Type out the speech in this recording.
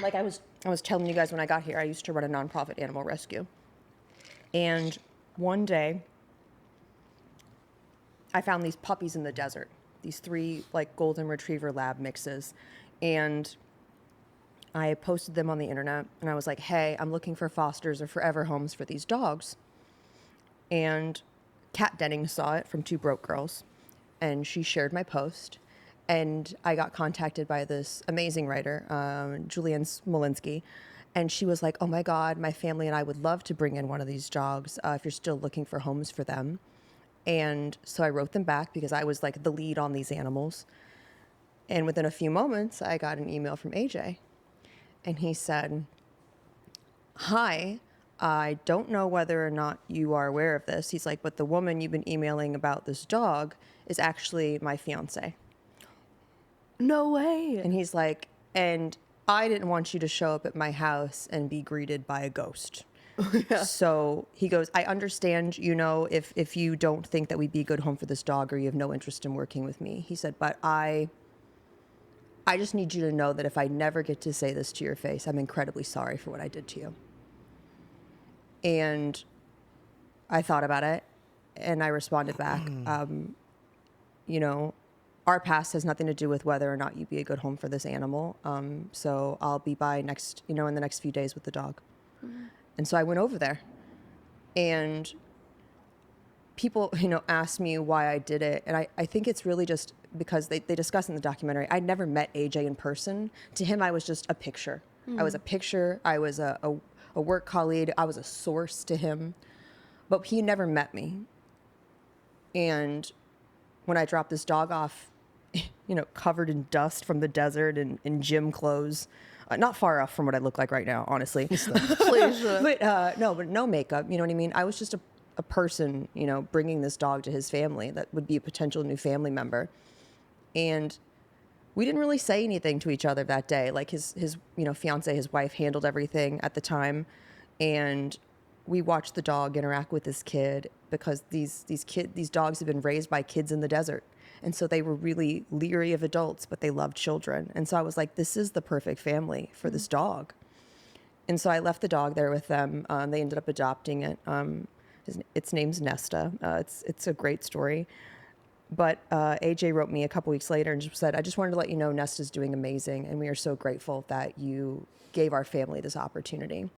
like I was telling you guys when I got here, I used to run a nonprofit animal rescue. And one day I found these puppies in the desert, these three like golden retriever lab mixes. And I posted them on the internet and I was like, hey, I'm looking for fosters or forever homes for these dogs. And Kat Dennings saw it from Two Broke Girls and she shared my post. And I got contacted by this amazing writer, Julianne Smolinski. And she was like, oh my God, my family and I would love to bring in one of these dogs if you're still looking for homes for them. And so I wrote them back because I was like the lead on these animals. And within a few moments, I got an email from AJ. And he said, hi, I don't know whether or not you are aware of this. He's like, but the woman you've been emailing about this dog is actually my fiance. No way. And he's like, and I didn't want you to show up at my house and be greeted by a ghost. Yeah. So he goes, I understand, you know, if you don't think that we'd be a good home for this dog or you have no interest in working with me. He said, but I just need you to know that if I never get to say this to your face, I'm incredibly sorry for what I did to you. And I thought about it and I responded back, you know, our past has nothing to do with whether or not you'd be a good home for this animal. So I'll be by next, you know, in the next few days with the dog. And so I went over there and people, you know, asked me why I did it. And I think it's really just because they discuss in the documentary, I'd never met AJ in person. To him, I was just a picture. I was a picture. I was a work colleague. I was a source to him. But he never met me. And when I dropped this dog off, you know, covered in dust from the desert and in gym clothes, not far off from what I look like right now, honestly. Please. But no makeup. You know what I mean? I was just a person, you know, bringing this dog to his family that would be a potential new family member. And we didn't really say anything to each other that day. Like his you know, fiance, his wife handled everything at the time. And we watched the dog interact with this kid because these dogs have been raised by kids in the desert. And so they were really leery of adults, but they loved children. And so I was like, this is the perfect family for this dog. And so I left the dog there with them. They ended up adopting it. Its name's Nesta. It's a great story. But AJ wrote me a couple weeks later and just said, I just wanted to let you know Nesta's doing amazing. And we are so grateful that you gave our family this opportunity.